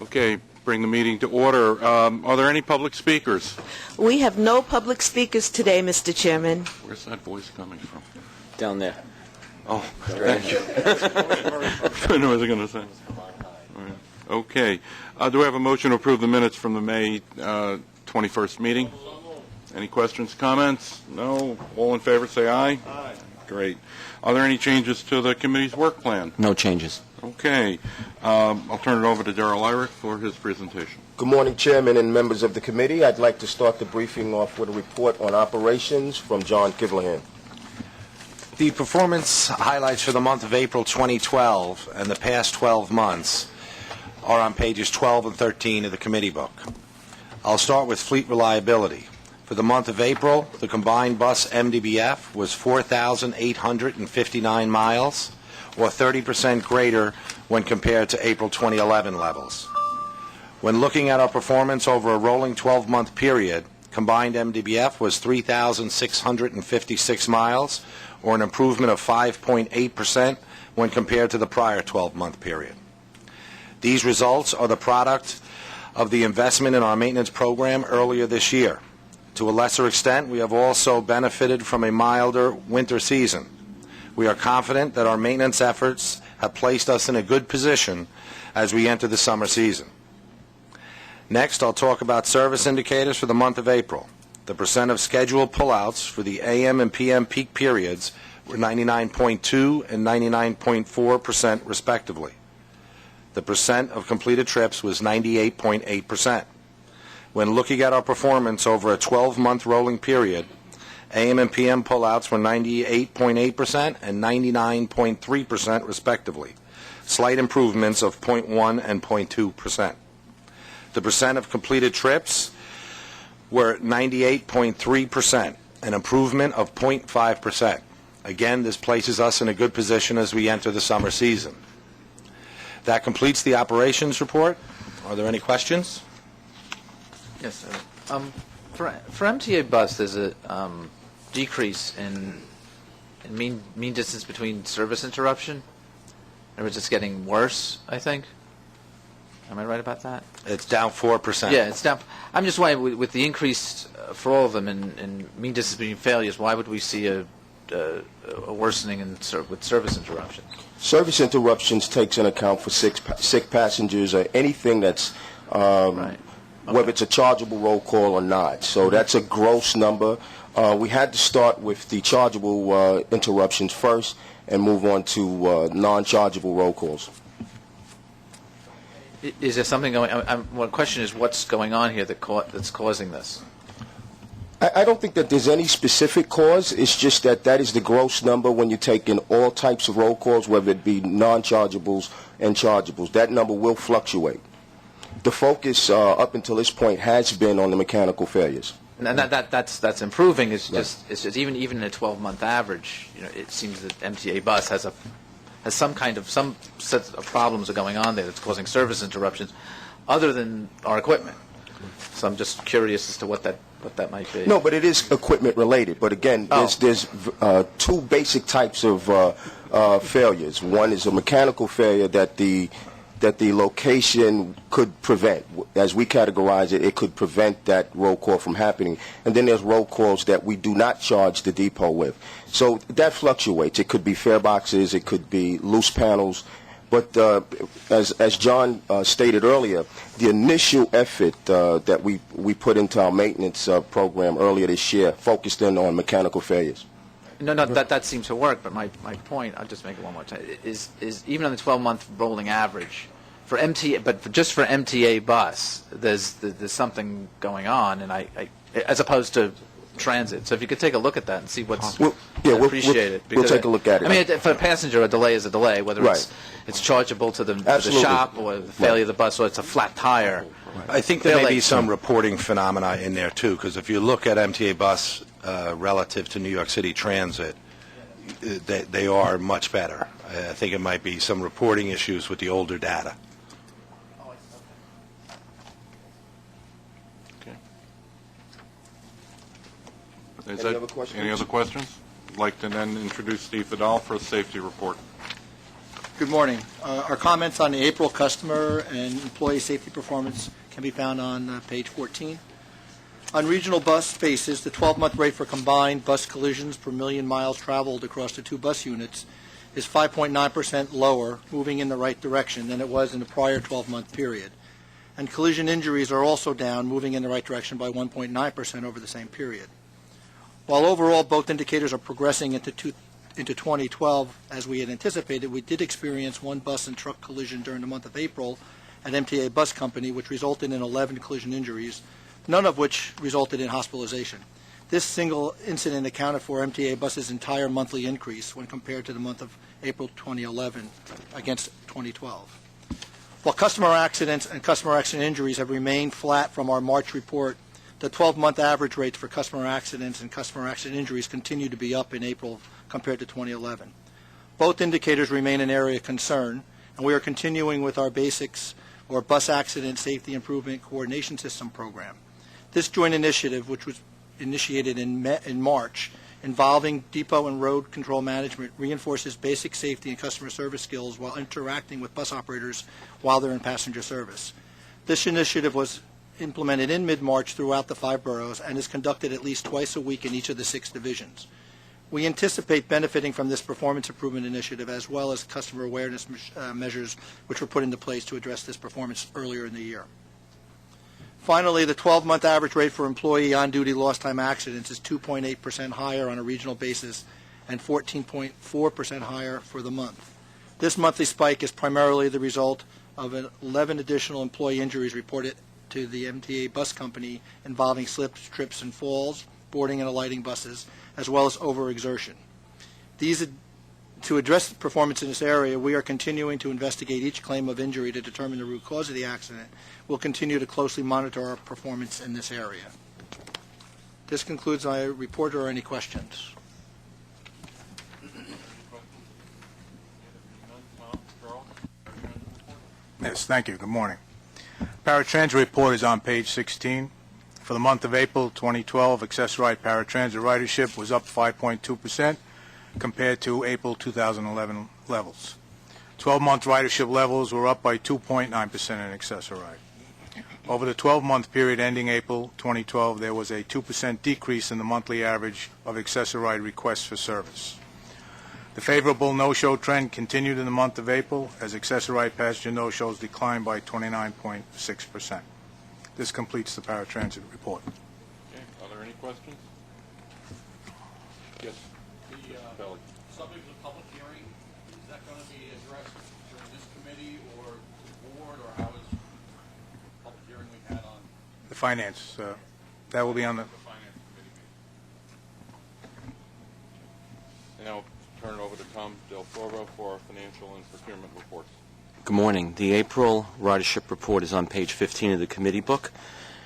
Okay, bring the meeting to order. Are there any public speakers? We have no public speakers today, Mr. Chairman. Where's that voice coming from? Down there. Oh, thank you. I know what I was going to say. All right. Okay. Do we have a motion to approve the minutes from the May 21st meeting? Any questions, comments? No? All in favor, say aye. Aye. Great. Are there any changes to the committee's work plan? No changes. Okay. I'll turn it over to Darrell Irick for his presentation. Good morning, Chairman and members of the committee. I'd like to start the briefing off with a report on operations from John Kivlahan. The performance highlights for the month of April 2012 and the past 12 months are on pages 12 and 13 of the committee book. I'll start with fleet reliability. For the month of April, the combined bus MDBF was 4,859 miles, or 30% greater when compared to April 2011 levels. When looking at our performance over a rolling 12-month period, combined MDBF was 3,656 miles, or an improvement of 5.8% when compared to the prior 12-month period. These results are the product of the investment in our maintenance program earlier this year. To a lesser extent, we have also benefited from a milder winter season. We are confident that our maintenance efforts have placed us in a good position as we enter the summer season. Next, I'll talk about service indicators for the month of April. The percent of scheduled pullouts for the AM and PM peak periods were 99.2 and 99.4% respectively. The percent of completed trips was 98.8%. When looking at our performance over a 12-month rolling period, AM and PM pullouts were 98.8% and 99.3% respectively, slight improvements of 0.1 and 0.2%. The percent of completed trips were 98.3%, an improvement of 0.5%. Again, this places us in a good position as we enter the summer season. That completes the operations report. Are there any questions? Yes, sir. For MTA bus, there's a decrease in mean distance between service interruption. In other words, it's getting worse, I think. Am I right about that? It's down 4%. Yeah, it's down. I'm just wondering, with the increase for all of them in mean distance between failures, why would we see a worsening with service interruptions? Service interruptions takes into account for sick passengers or anything that's Right. Okay. whether it's a chargeable roll call or not. So that's a gross number. We had to start with the chargeable interruptions first and move on to non-chargeable roll calls. Is there something going on? One question is, what's going on here that's causing this? I don't think that there's any specific cause. It's just that is the gross number when you take in all types of roll calls, whether it be non-chargeables and chargeables. That number will fluctuate. The focus up until this point has been on the mechanical failures. And that's improving. It's just even in a 12-month average, it seems that MTA bus has some set of problems are going on there that's causing service interruptions, other than our equipment. So I'm just curious as to what that might be. No, but it is equipment related. But again, there's two basic types of failures. One is a mechanical failure that the location could prevent. As we categorize it, it could prevent that roll call from happening. And then there's roll calls that we do not charge the depot with. So that fluctuates. It could be fare boxes, it could be loose panels. But as John stated earlier, the initial effort that we put into our maintenance program earlier this year focused in on mechanical failures. No, that seems to work. But my point, I'll just make it one more time, is even on the 12-month rolling average for MTA, but just for MTA bus, there's something going on, and I as opposed to transit. So if you could take a look at that and see what's we'll appreciate it. We'll take a look at it. I mean, for a passenger, a delay is a delay, whether it's chargeable to the shop or the failure of the bus, or it's a flat tire. I think there may be some reporting phenomena in there, too, because if you look at MTA bus relative to New York City Transit, they are much better. I think it might be some reporting issues with the older data. Any other questions? Any other questions? I'd like to then introduce Steve Vidal for a safety report. Good morning. Our comments on the April customer and employee safety performance can be found on page 14. On regional bus spaces, the 12-month rate for combined bus collisions per million miles traveled across the two bus units is 5.9% lower, moving in the right direction than it was in the prior 12-month period. And collision injuries are also down, moving in the right direction by 1.9% over the same period. While overall both indicators are progressing into 2012, as we had anticipated, we did experience one bus and truck collision during the month of April at MTA Bus Company, which resulted in 11 collision injuries, none of which resulted in hospitalization. This single incident accounted for MTA Bus's entire monthly increase when compared to the month of April 2011 against 2012. While customer accidents and customer accident injuries have remained flat from our March report, the 12-month average rates for customer accidents and customer accident injuries continue to be up in April compared to 2011. Both indicators remain an area of concern, and we are continuing with our BASICS, or Bus Accident Safety Improvement Coordination System program. This joint initiative, which was initiated in March, involving depot and road control management, reinforces basic safety and customer service skills while interacting with bus operators while they're in passenger service. This initiative was implemented in mid-March throughout the 5 boroughs and is conducted at least twice a week in each of the 6 divisions. We anticipate benefiting from this performance improvement initiative as well as customer awareness measures which were put into place to address this performance earlier in the year. Finally, the 12-month average rate for employee on-duty lost time accidents is 2.8% higher on a regional basis and 14.4% higher for the month. This monthly spike is primarily the result of 11 additional employee injuries reported to the MTA Bus Company involving slips, trips, and falls, boarding and alighting buses, as well as overexertion. To address the performance in this area, we are continuing to investigate each claim of injury to determine the root cause of the accident. We'll continue to closely monitor our performance in this area. This concludes my report. Or any questions? Yes, thank you. Good morning. Paratransit report is on page 16. For the month of April 2012, accessorized paratransit ridership was up 5.2% compared to April 2011 levels. 12-month ridership levels were up by 2.9% in accessorized. Over the 12-month period ending April 2012, there was a 2% decrease in the monthly average of accessorized requests for service. The favorable no-show trend continued in the month of April as accessorized passenger no-shows declined by 29.6%. This completes the paratransit report. Okay. Are there any questions? Yes. Kelly. Subject of the public hearing, is that going to be addressed during this committee or the board, or how is the public hearing we had on The finance, that will be on the... finance committee meeting? And I'll turn it over to Tom Del Toro for our financial and procurement reports. Good morning. The April ridership report is on page 15 of the committee book.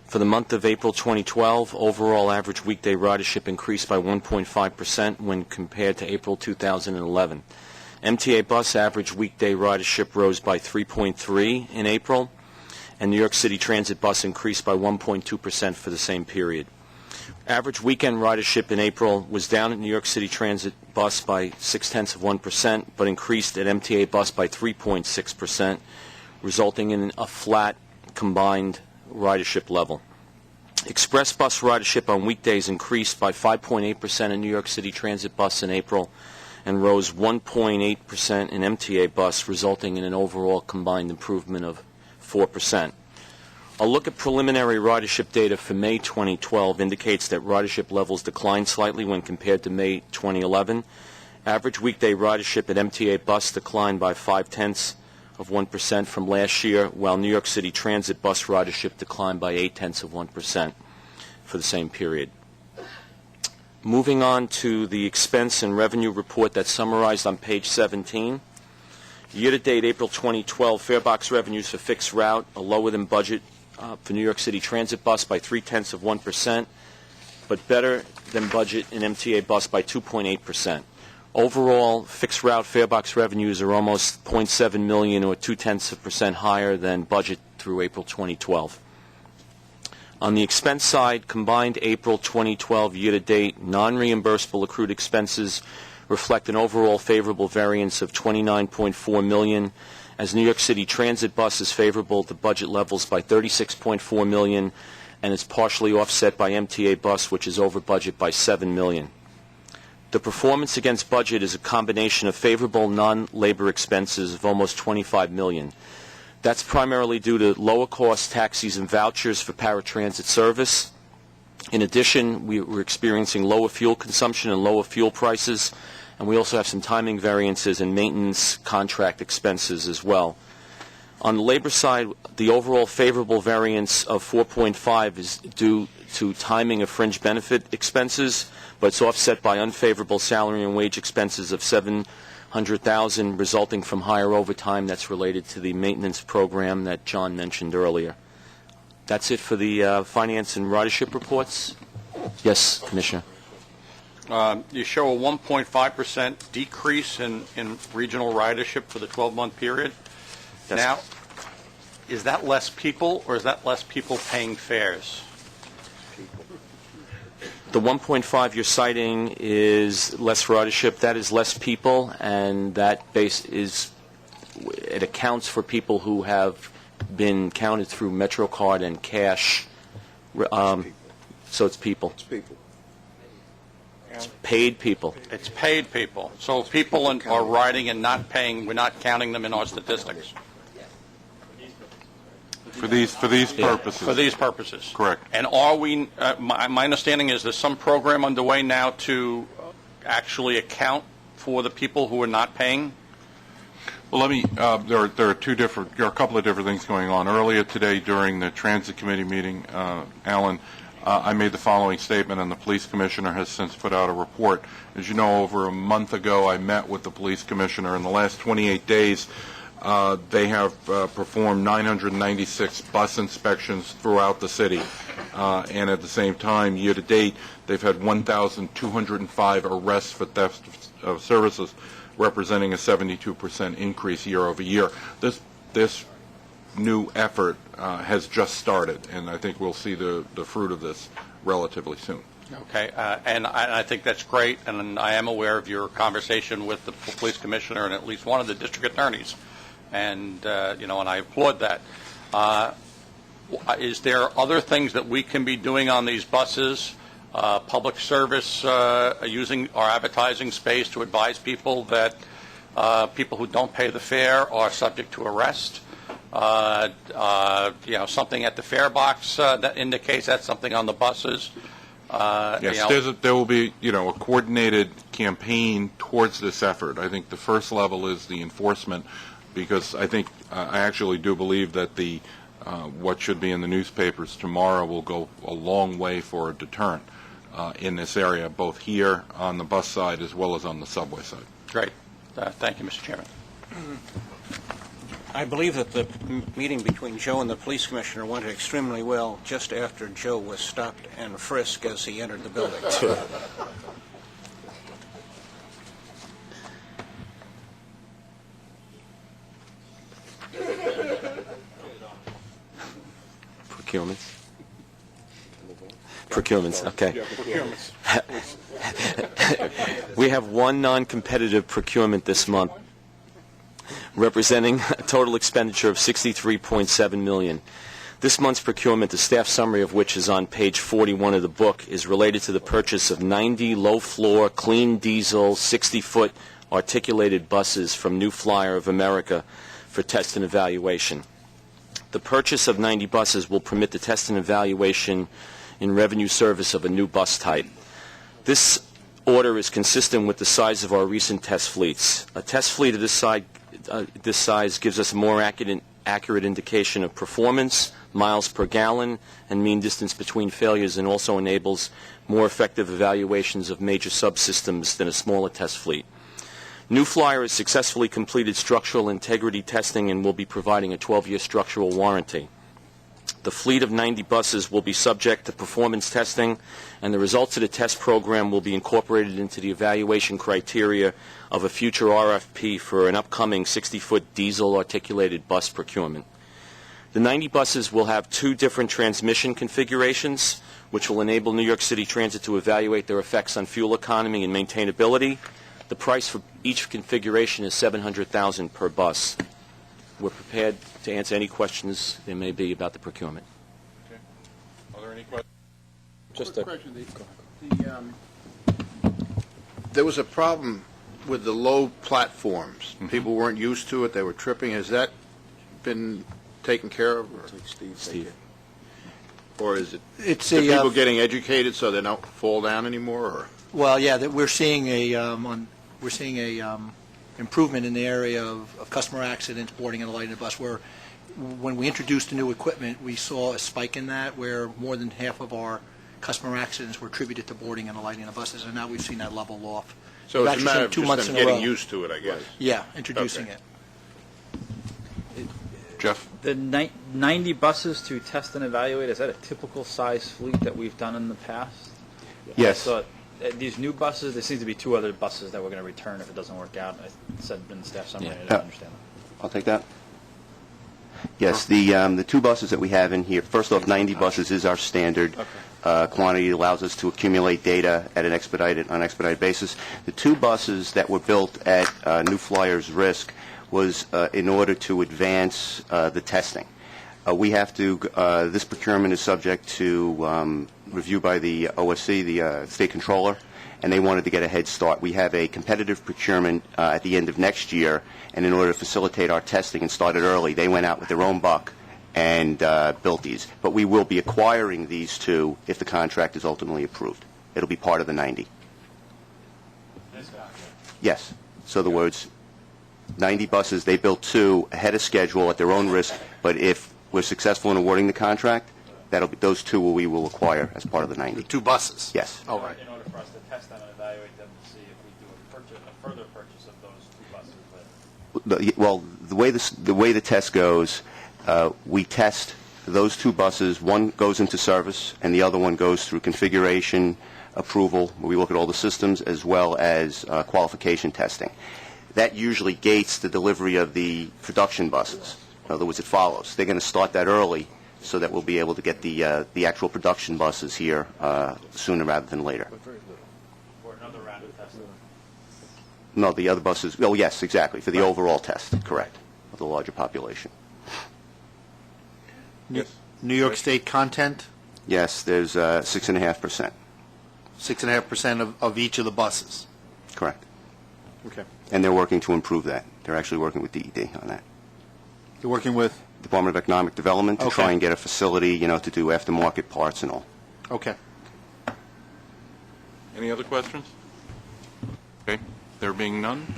For the month of April 2012, overall average weekday ridership increased by 1.5% when compared to April 2011. MTA Bus average weekday ridership rose by 3.3% in April, and New York City Transit Bus increased by 1.2% for the same period. Average weekend ridership in April was down at New York City Transit Bus by 0.6%, but increased at MTA Bus by 3.6%, resulting in a flat combined ridership level. Express bus ridership on weekdays increased by 5.8% in New York City Transit Bus in April and rose 1.8% in MTA Bus, resulting in an overall combined improvement of 4%. A look at preliminary ridership data for May 2012 indicates that ridership levels declined slightly when compared to May 2011. Average weekday ridership at MTA Bus declined by 0.5% from last year, while New York City Transit Bus ridership declined by 0.8% for the same period. Moving on to the expense and revenue report that's summarized on page 17. Year-to-date April 2012 fare box revenues for fixed route are lower than budget for New York City Transit Bus by 0.3%, but better than budget in MTA Bus by 2.8%. Overall, fixed route fare box revenues are almost $0.7 million or 0.2% higher than budget through April 2012. On the expense side, combined April 2012 year-to-date non-reimbursable accrued expenses reflect an overall favorable variance of $29.4 million, as New York City Transit Bus is favorable to budget levels by $36.4 million, and is partially offset by MTA Bus, which is over budget by $7 million. The performance against budget is a combination of favorable non-labor expenses of almost $25 million. That's primarily due to lower-cost taxis and vouchers for paratransit service. In addition, we're experiencing lower fuel consumption and lower fuel prices, and we also have some timing variances in maintenance contract expenses as well. On the labor side, the overall favorable variance of 4.5 is due to timing of fringe benefit expenses, but it's offset by unfavorable salary and wage expenses of $700,000 resulting from higher overtime that's related to the maintenance program that John mentioned earlier. That's it for the finance and ridership reports. Yes, Commissioner. You show a 1.5% decrease in regional ridership for the 12-month period. Yes. Now, is that less people, or is that less people paying fares? The 1.5 you're citing is less ridership. That is less people, and that it accounts for people who have been counted through MetroCard and cash. So it's people. It's people. It's paid people. It's paid people. So people are riding and not paying, we're not counting them in our statistics. For these purposes. For these purposes. Correct. And are we, my understanding is there's some program underway now to actually account for the people who are not paying? Well, let me, there are a couple of different things going on. Earlier today during the Transit Committee meeting, Alan, I made the following statement, and the police commissioner has since put out a report. As you know, over a month ago, I met with the police commissioner. In the last 28 days, they have performed 996 bus inspections throughout the city. And at the same time, year to date, they've had 1,205 arrests for theft of services, representing a 72% increase year over year. This new effort has just started, and I think we'll see the fruit of this relatively soon. Okay, and I think that's great, and I am aware of your conversation with the police commissioner and at least one of the district attorneys, and and I applaud that. Is there other things that we can be doing on these buses? Public service, using our advertising space to advise people that people who don't pay the fare are subject to arrest. Something at the fare box that indicates that's something on the buses. Yes, there will be, a coordinated campaign towards this effort. I think the first level is the enforcement, because I actually do believe that what should be in the newspapers tomorrow will go a long way for a deterrent in this area, both here on the bus side as well as on the subway side. Great. Thank you, Mr. Chairman. I believe that the meeting between Joe and the police commissioner went extremely well just after Joe was stopped and frisked as he entered the building. Procurements, okay. We have one non-competitive procurement this month, representing a total expenditure of $63.7 million. This month's procurement, the staff summary of which is on page 41 of the book, is related to the purchase of 90 low-floor, clean diesel, 60-foot articulated buses from New Flyer of America for test and evaluation. The purchase of 90 buses will permit the test and evaluation in revenue service of a new bus type. This order is consistent with the size of our recent test fleets. A test fleet of this size gives us a more accurate indication of performance, miles per gallon, and mean distance between failures, and also enables more effective evaluations of major subsystems than a smaller test fleet. New Flyer has successfully completed structural integrity testing and will be providing a 12-year structural warranty. The fleet of 90 buses will be subject to performance testing, and the results of the test program will be incorporated into the evaluation criteria of a future RFP for an upcoming 60-foot diesel articulated bus procurement. The 90 buses will have two different transmission configurations, which will enable New York City Transit to evaluate their effects on fuel economy and maintainability. The price for each configuration is $700,000 per bus. We're prepared to answer any questions there may be about the procurement. Are there any questions? Just a question. There was a problem with the low platforms. People weren't used to it. They were tripping. Has that been taken care of? Steve. Or is it, It's are a, people getting educated so they don't fall down anymore? Or? well, yeah, that we're seeing a, improvement in the area of customer accidents, boarding and alighting the bus, where when we introduced the new equipment, we saw a spike in that, where more than half of our customer accidents were attributed to boarding and alighting the buses, and now we've seen that level off. So We've it's a actually matter seen of 2 just months them in a getting row. used to it, I guess. Yeah, introducing Okay. it. Jeff? The 90 buses to test and evaluate, is that a typical size fleet that we've done in the past? Yes. So these new buses, there seems to be 2 other buses that we're going to return if it doesn't work out. I said in the staff summary, I didn't understand that. I'll take that. Yes, the 2 buses that we have in here, first off, 90 buses is our standard quantity. It allows us to accumulate data at an expedited basis. The 2 buses that were built at New Flyers Risk was in order to advance the testing. We have to, this procurement is subject to review by the OSC, the State Controller, and they wanted to get a head start. We have a competitive procurement at the end of next year, and in order to facilitate our testing and start it early, they went out with their own buck and built these. But we will be acquiring these 2 if the contract is ultimately approved. It'll be part of the 90. Yes. So the words, 90 buses, they built 2 ahead of schedule at their own risk, but if we're successful in awarding the contract, that'll be, those 2 we will acquire as part of the 90. The 2 buses? Yes. All right. In order for us to test them and evaluate them to see if we do a further purchase of those 2 buses. Well, the way the test goes, we test those 2 buses. One goes into service, and the other one goes through configuration approval, where we look at all the systems, as well as qualification testing. That usually gates the delivery of the production buses. In other words, it follows. They're going to start that early so that we'll be able to get the actual production buses here sooner rather than later. For another round of testing. No, the other buses, oh, yes, exactly, for the overall test, correct, of the larger population. Yes. New York State content, Yes, there's 6.5%. 6.5% of each of the buses. Correct. Okay. And they're working to improve that. They're actually working with DED on that. You're working with? Department of Economic Development to Okay. try and get a facility, to do aftermarket parts and all. Okay. Any other questions? Okay, there being none,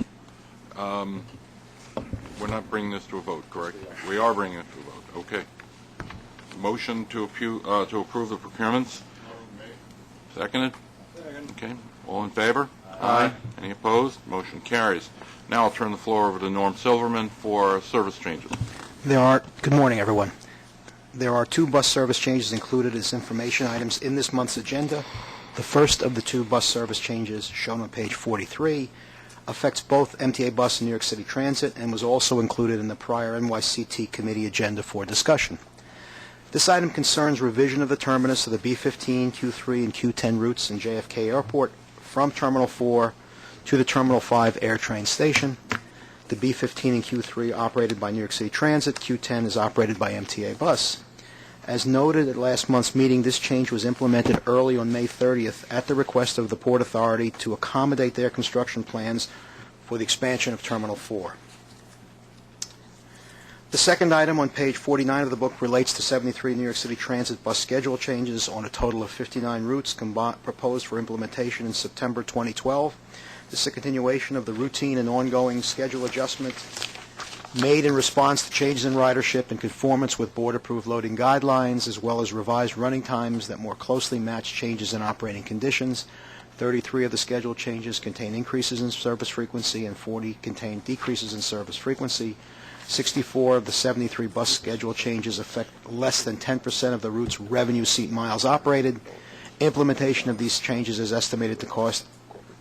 we're not bringing this to a vote, correct? We are bringing it to a vote, okay. Motion to approve the procurements? Seconded? Okay, all in favor? Aye. Any opposed? Motion carries. Now I'll turn the floor over to Norm Silverman for service changes. Good morning, everyone. There are 2 bus service changes included as information items in this month's agenda. The first of the 2 bus service changes, shown on page 43, affects both MTA Bus and New York City Transit and was also included in the prior NYCT committee agenda for discussion. This item concerns revision of the terminus of the B-15, Q3, and Q10 routes in JFK Airport from Terminal 4 to the Terminal 5 AirTrain station. The B-15 and Q3 operated by New York City Transit. Q10 is operated by MTA Bus. As noted at last month's meeting, this change was implemented early on May 30th at the request of the Port Authority to accommodate their construction plans for the expansion of Terminal 4. The second item on page 49 of the book relates to 73 New York City Transit bus schedule changes on a total of 59 routes proposed for implementation in September 2012. This is a continuation of the routine and ongoing schedule adjustment made in response to changes in ridership in conformance with board-approved loading guidelines, as well as revised running times that more closely match changes in operating conditions. 33 of the schedule changes contain increases in service frequency and 40 contain decreases in service frequency. 64 of the 73 bus schedule changes affect less than 10% of the route's revenue seat miles operated. Implementation of these changes is estimated to cost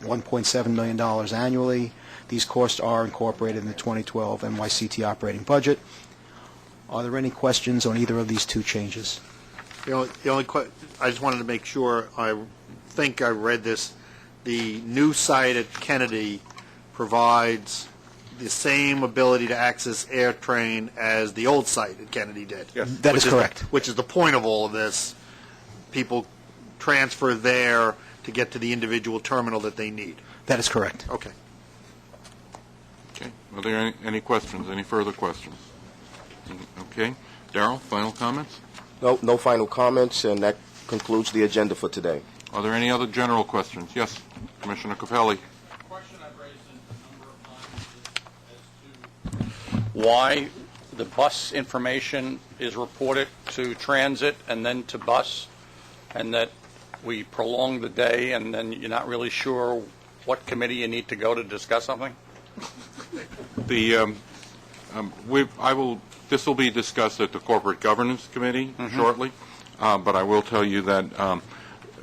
$1.7 million annually. These costs are incorporated in the 2012 NYCT operating budget. Are there any questions on either of these 2 changes? I just wanted to make sure, I think I read this, the new site at Kennedy provides the same ability to access AirTrain as the old site at Kennedy did. Yes. That is correct. Which is the point of all of this. People transfer there to get to the individual terminal that they need. That is correct. Okay. Okay. Are there any questions, any further questions? Okay. Darrell, final comments? No final comments, and that concludes the agenda for today. Are there any other general questions? Yes, Commissioner Capelli. Question I've raised a number of times is as to why the bus information is reported to transit and then to bus, and that we prolong the day and then you're not really sure what committee you need to go to discuss something? This will be discussed at the Corporate Governance Committee shortly, but I will tell you that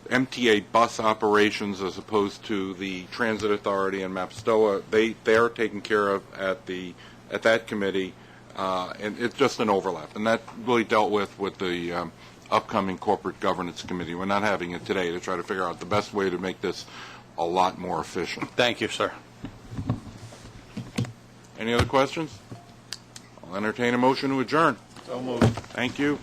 MTA bus operations, as opposed to the Transit Authority and MAPSTOA, they are taken care of at that committee, and it's just an overlap, and that really dealt with the upcoming Corporate Governance Committee. We're not having it today to try to figure out the best way to make this a lot more efficient. Thank you, sir. Any other questions? I'll entertain a motion to adjourn. So moved. Thank you.